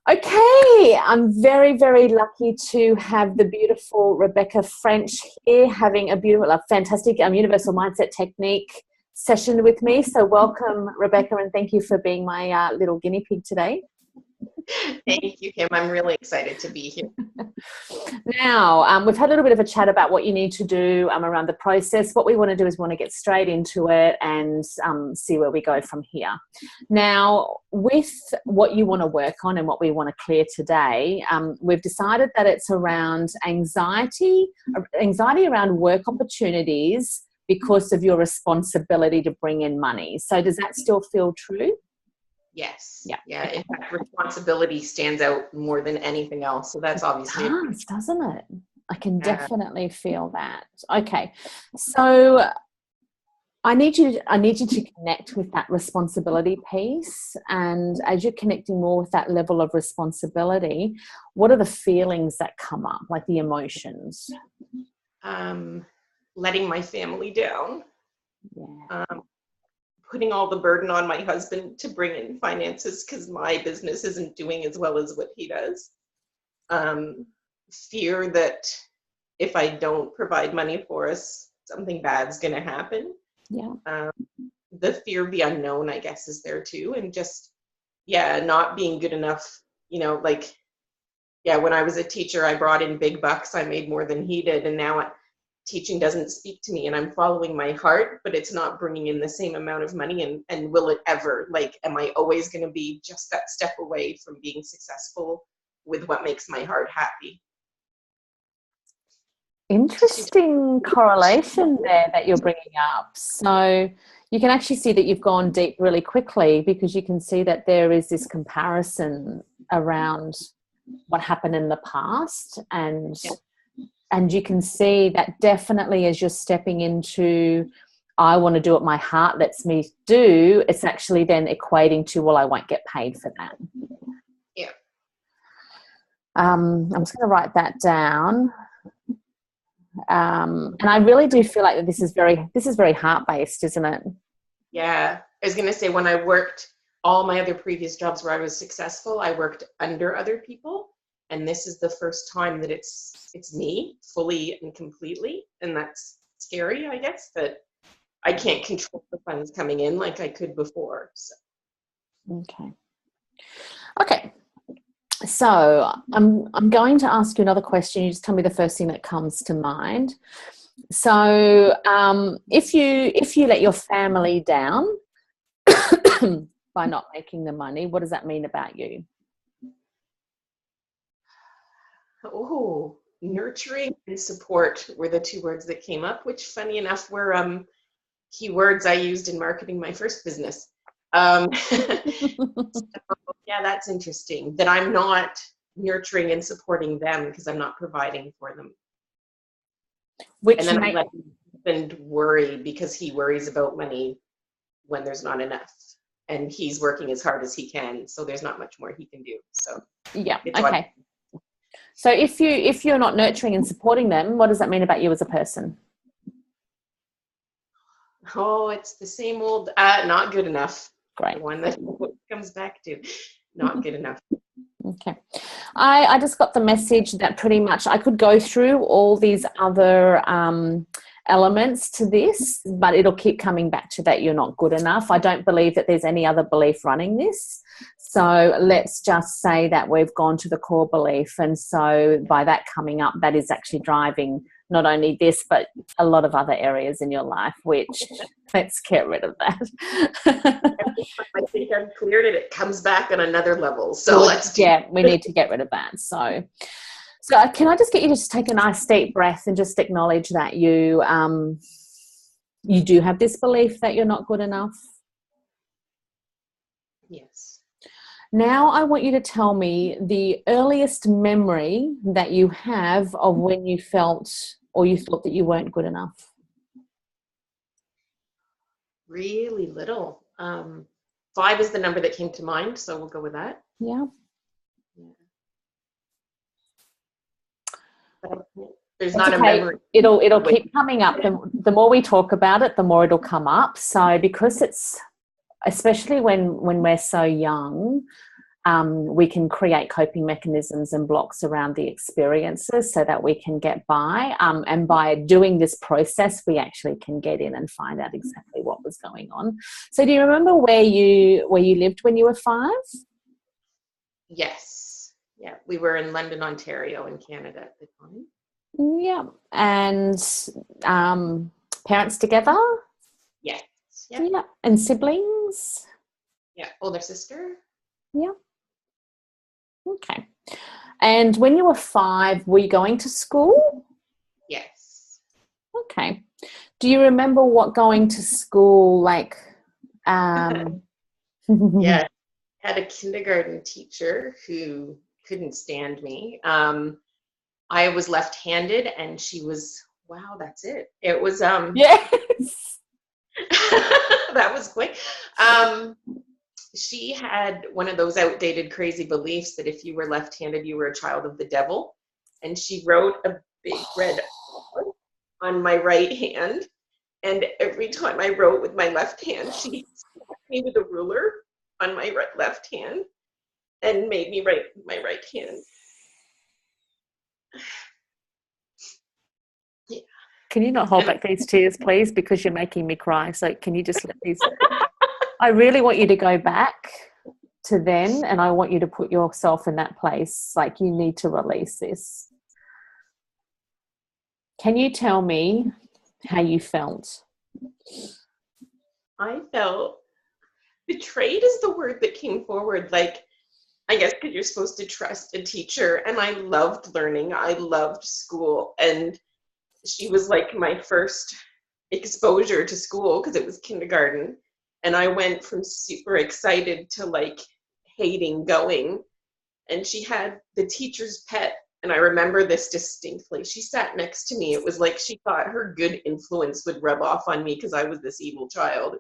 Okay, I'm very, very lucky to have the beautiful Rebecca French here having a fantastic Universal Mindset Technique session with me. So welcome, Rebecca, and thank you for being my little guinea pig today. Thank you, Kim. I'm really excited to be here. Now, we've had a little bit of a chat about what you need to do around the process. What we want to do is we want to get straight into it and see where we go from here. Now, with what you want to work on and what we want to clear today, we've decided that it's around anxiety around work opportunities because of your responsibility to bring in money. So does that still feel true? Yes. Yeah. In fact, responsibility stands out more than anything else. So that's obviously. It does, doesn't it? I can definitely feel that. Okay. So I need you to connect with that responsibility piece. And as you're connecting more with that level of responsibility, what are the feelings that come up, like the emotions? Letting my family down. Yeah. Putting all the burden on my husband to bring in finances because my business isn't doing as well as what he does. Fear that if I don't provide money for us, something bad's going to happen. Yeah. The fear of the unknown, I guess, is there too. And just, not being good enough, when I was a teacher, I brought in big bucks. I made more than he did. And now teaching doesn't speak to me and I'm following my heart, but it's not bringing in the same amount of money. And will it ever? Am I always going to be just that step away from being successful with what makes my heart happy? Interesting correlation there that you're bringing up. So you can actually see that you've gone deep really quickly because you can see that there is this comparison around what happened in the past and you can see that definitely as you're stepping into, I want to do what my heart lets me do, it's actually then equating to, well, I won't get paid for that. Yeah. I'm just going to write that down. And I really do feel like this is very heart-based, isn't it? Yeah. I was going to say when I worked all my other previous jobs where I was successful, I worked under other people. And this is the first time that it's me fully and completely. And that's scary, I guess, that I can't control the funds coming in like I could before. So. Okay. So I'm going to ask you another question. You just tell me the first thing that comes to mind. So if you let your family down by not making the money, what does that mean about you? Oh, nurturing and support were the two words that came up, which funny enough were keywords I used in marketing my first business. So, that's interesting that I'm not nurturing and supporting them because I'm not providing for them. And then I let my husband worry because he worries about money when there's not enough. And he's working as hard as he can, so there's not much more he can do. So yeah, okay. So if you're not nurturing and supporting them, what does that mean about you as a person? Oh, it's the same old, not good enough. Great. The one that comes back to not good enough. Okay. I just got the message that pretty much I could go through all these other elements to this, but it'll keep coming back to that you're not good enough. I don't believe that there's any other belief running this. So let's just say that we've gone to the core belief. And so by that coming up, that is actually driving not only this, but a lot of other areas in your life, which let's get rid of that. I think I've cleared it. It comes back on another level. So we need to get rid of that. So can I just get you to just take a nice deep breath and just acknowledge that you do have this belief that you're not good enough? Yes. Now I want you to tell me the earliest memory that you have of when you felt or you thought that you weren't good enough. Really little. 5 is the number that came to mind, so we'll go with that. Yeah. There's not a memory. It'll keep coming up. The more we talk about it, the more it'll come up. So because it's, especially when we're so young, we can create coping mechanisms and blocks around the experiences so that we can get by. And by doing this process, we actually can get in and find out exactly what was going on. So do you remember where you lived when you were 5? Yes. Yeah. We were in London, Ontario in Canada at the time. Yeah. And parents together? Yes. Yeah. And siblings? Yeah. Older sister. Yeah. Okay. And when you were 5, were you going to school? Yes. Okay. Do you remember what going to school like? Yeah. Had a kindergarten teacher who couldn't stand me. I was left-handed and she was, wow, that's it. It was Yes. that was quick. She had one of those outdated crazy beliefs that if you were left-handed, you were a child of the devil. And she wrote a big red R on my right hand. And every time I wrote with my left hand, she slapped me with a ruler on my left hand and made me write with my right hand. Yeah. Can you not hold back these tears, please? Because you're making me cry. So can you just let these... I really want you to go back to then, and I want you to put yourself in that place. Like, you need to release this. Can you tell me how you felt? I felt betrayed is the word that came forward. Like, I guess because you're supposed to trust a teacher, and I loved learning. I loved school, and she was like my first exposure to school because it was kindergarten. And I went from super excited to like hating going. And she had the teacher's pet. And I remember this distinctly. She sat next to me. It was like she thought her good influence would rub off on me because I was this evil child.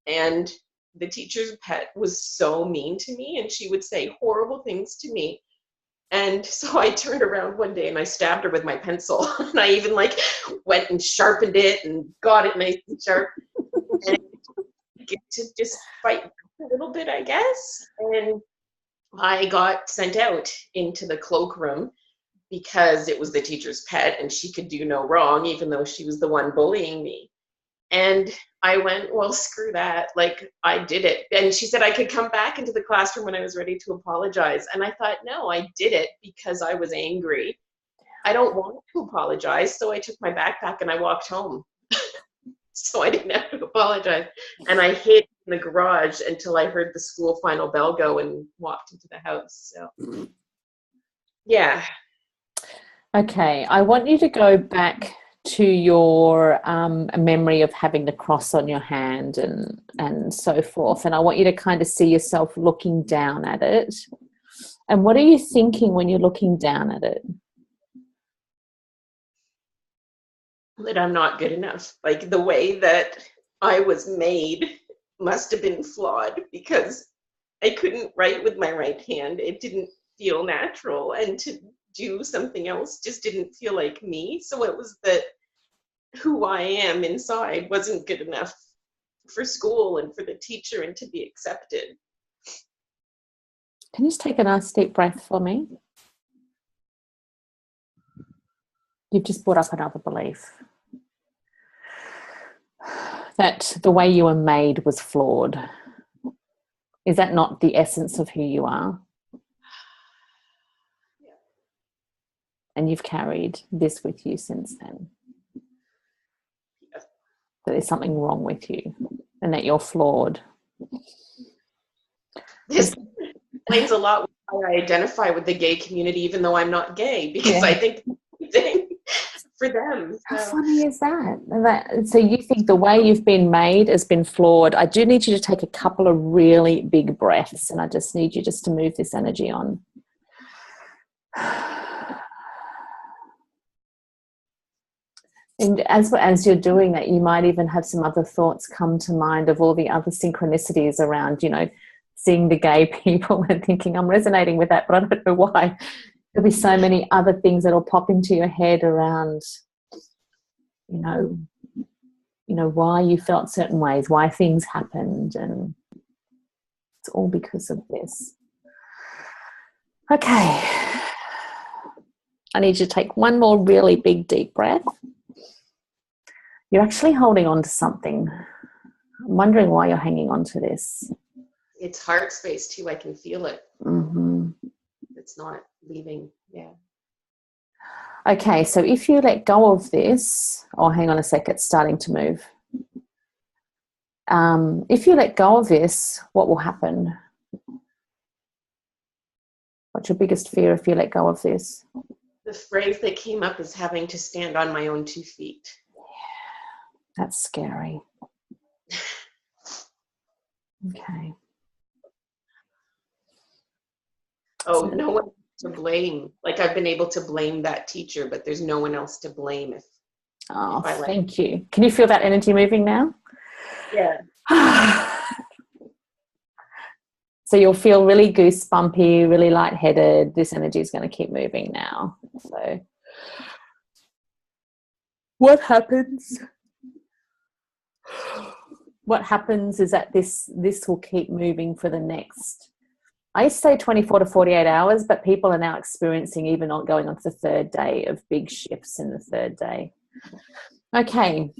And the teacher's pet was so mean to me, and she would say horrible things to me. And so I turned around one day and I stabbed her with my pencil. And I even like went and sharpened it and got it nice and sharp. And get to just fight a little bit, I guess. And I got sent out into the cloakroom because it was the teacher's pet and she could do no wrong, even though she was the one bullying me. And I went, well, screw that. Like, I did it. And she said I could come back into the classroom when I was ready to apologize. And I thought, no, I did it because I was angry. I don't want to apologize. So I took my backpack and I walked home. So I didn't have to apologize. And I hid in the garage until I heard the school final bell go and walked into the house. So, yeah. Okay. I want you to go back to your memory of having the cross on your hand and so forth. And I want you to kind of see yourself looking down at it. And what are you thinking when you're looking down at it? That I'm not good enough. Like, the way that I was made must have been flawed because I couldn't write with my right hand. It didn't feel natural. And to do something else just didn't feel like me. So it was that who I am inside wasn't good enough for school and for the teacher and to be accepted. Can you just take a nice deep breath for me? You've just brought up another belief. That the way you were made was flawed. Is that not the essence of who you are? Yeah. And you've carried this with you since then. Yes. That there's something wrong with you and that you're flawed. This explains a lot with how I identify with the gay community, even though I'm not gay, because I think for them. How funny is that? So you think the way you've been made has been flawed. I do need you to take a couple of really big breaths, and I just need you just to move this energy on. And as you're doing that, you might even have some other thoughts come to mind of all the other synchronicities around, seeing the gay people and thinking, I'm resonating with that, but I don't know why. There'll be so many other things that'll pop into your head around, why you felt certain ways, why things happened, and it's all because of this. Okay. I need you to take one more really big, deep breath. You're actually holding on to something. I'm wondering why you're hanging on to this. It's heart space too. I can feel it. Mm-hmm. It's not leaving. Yeah. Okay, so if you let go of this, oh, hang on a sec, it's starting to move. If you let go of this, what will happen? What's your biggest fear if you let go of this? The phrase that came up is having to stand on my own 2 feet. That's scary. Okay. Oh, no one to blame. Like I've been able to blame that teacher, but there's no one else to blame if I let. Thank you. Can you feel that energy moving now? Yeah. So you'll feel really goosebumpy, really lightheaded. This energy is going to keep moving now. So what happens? What happens is that this will keep moving for the next, I used to say 24 to 48 hours, but people are now experiencing even not going on to the third day of big shifts in the third day. Okay.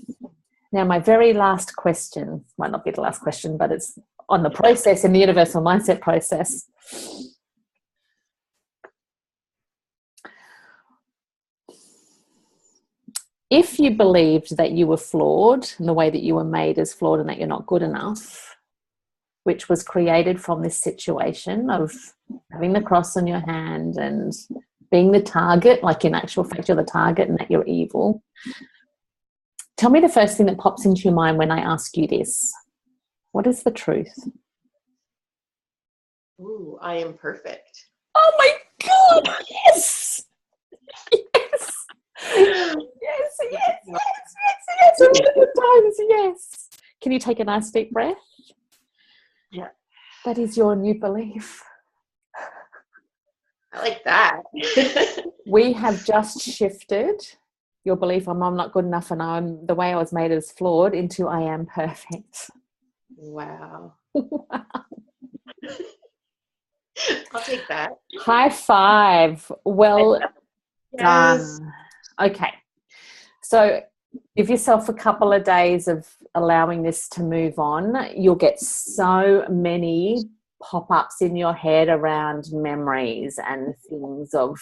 Now, my very last question, might not be the last question, but it's on the process in the universal mindset process. If you believed that you were flawed and the way that you were made is flawed and that you're not good enough, which was created from this situation of having the cross on your hand and being the target, like in actual fact you're the target and that you're evil, tell me the first thing that pops into your mind when I ask you this. What is the truth? Ooh, I am perfect. Oh my God, yes! Yes! Yes, yes, yes, yes, yes, 100 times, yes. Can you take a nice deep breath? Yeah. That is your new belief. I like that. We have just shifted your belief I'm not good enough and the way I was made is flawed into I am perfect. Wow. I'll take that. High five. Well Yes. done. Okay. So give yourself a couple of days of allowing this to move on. You'll get so many pop-ups in your head around memories and things of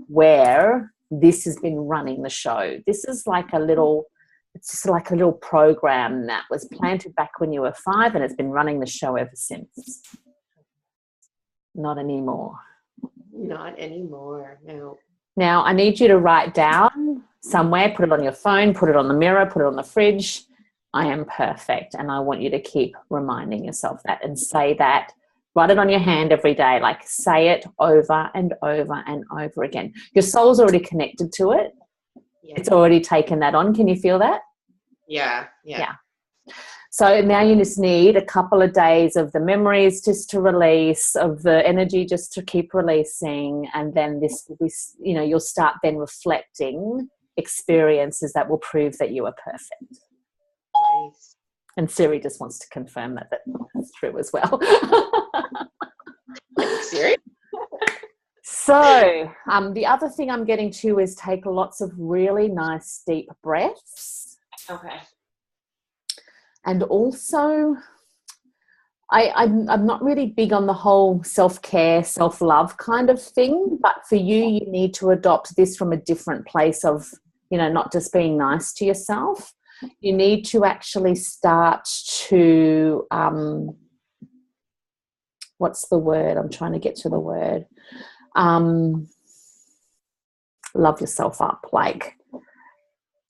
where this has been running the show. This is like it's just like a little program that was planted back when you were 5 and it's been running the show ever since. Not anymore. Not anymore. No. Now, I need you to write down somewhere, put it on your phone, put it on the mirror, put it on the fridge. I am perfect. And I want you to keep reminding yourself that and say that. Write it on your hand every day. Like say it over and over and over again. Your soul's already connected to it. Yeah. It's already taken that on. Can you feel that? Yeah. So now you just need a couple of days of the memories just to release, of the energy just to keep releasing, and then this you'll start then reflecting experiences that will prove that you are perfect. Nice. And Siri just wants to confirm that that's true as well. Siri? So the other thing I'm getting to is take lots of really nice deep breaths. Okay. And also, I'm not really big on the whole self-care, self-love kind of thing, but for you, you need to adopt this from a different place of, not just being nice to yourself. You need to actually start to, what's the word? I'm trying to get to the word. Love yourself up, like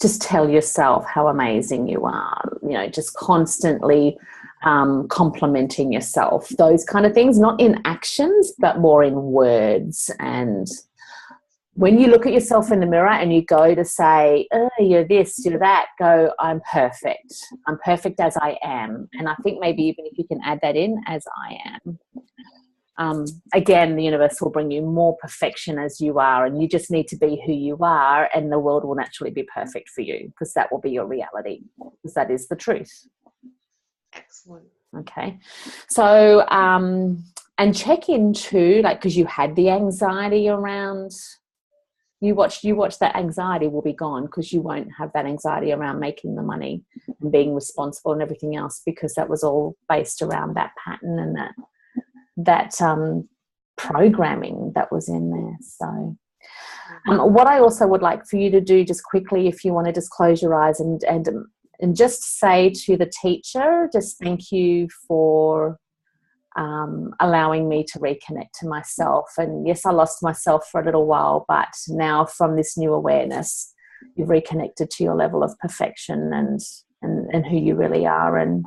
just tell yourself how amazing you are, just constantly complimenting yourself, those kind of things, not in actions, but more in words. And when you look at yourself in the mirror and you go to say, oh, you're this, you're that, go, I'm perfect. I'm perfect as I am. And I think maybe even if you can add that in, as I am. Again, the universe will bring you more perfection as you are, and you just need to be who you are, and the world will naturally be perfect for you because that will be your reality, because that is the truth. Excellent. Okay. So And check into, like, because you had the anxiety around, you watch that anxiety will be gone, because you won't have that anxiety around making the money and being responsible and everything else, because that was all based around that pattern and that programming that was in there. So what I also would like for you to do, just quickly, if you want to just close your eyes and just say to the teacher, just thank you for allowing me to reconnect to myself. And yes, I lost myself for a little while, but now from this new awareness, you've reconnected to your level of perfection and who you really are. And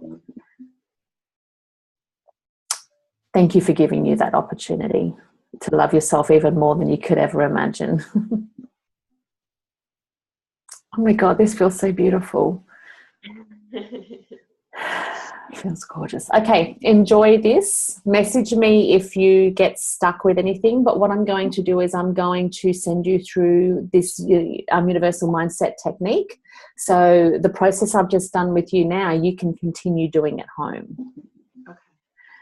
thank you for giving you that opportunity to love yourself even more than you could ever imagine. Oh my God, this feels so beautiful. Feels gorgeous. Okay, enjoy this. Message me if you get stuck with anything. But what I'm going to do is I'm going to send you through this universal mindset technique. So the process I've just done with you now, you can continue doing at home. Okay.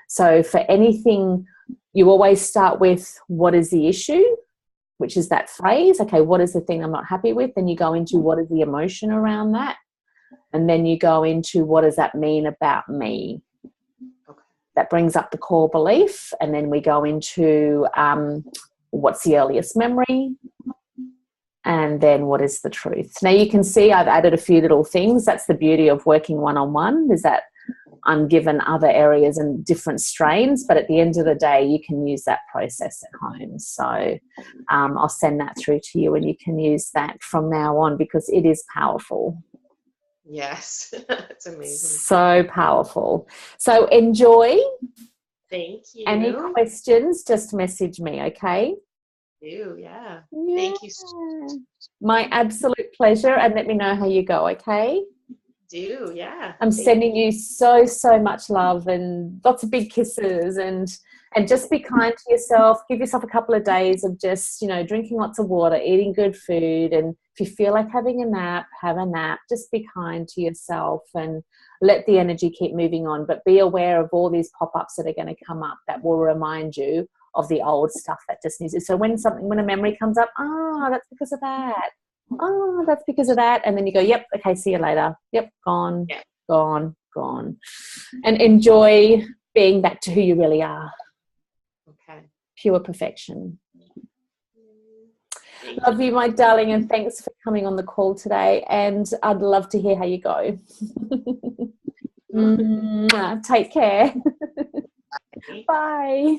So for anything, you always start with what is the issue, which is that phrase. Okay, what is the thing I'm not happy with? Then you go into what is the emotion around that. And then you go into what does that mean about me? Okay. That brings up the core belief. And then we go into what's the earliest memory? And then what is the truth? Now you can see I've added a few little things. That's the beauty of working one-on-one, is that I'm given other areas and different strains, but at the end of the day, you can use that process at home. So I'll send that through to you, and you can use that from now on, because it is powerful. Yes, it's amazing. So powerful. So enjoy. Thank you. Any questions, just message me, okay? Yeah. Thank you so much. My absolute pleasure, and let me know how you go, okay? Yeah. I'm sending you so much love and lots of big kisses, and just be kind to yourself. Give yourself a couple of days of just, drinking lots of water, eating good food, and if you feel like having a nap, have a nap. Just be kind to yourself and let the energy keep moving on, but be aware of all these pop-ups that are going to come up that will remind you of the old stuff that just needs it. So when a memory comes up, that's because of that. Oh, that's because of that. And then you go, yep, okay, see you later. Yep, gone, Yeah. gone. And enjoy being back to who you really are. Okay. Pure perfection. Love you, my darling, and thanks for coming on the call today. And I'd love to hear how you go. Take care. Bye. Bye.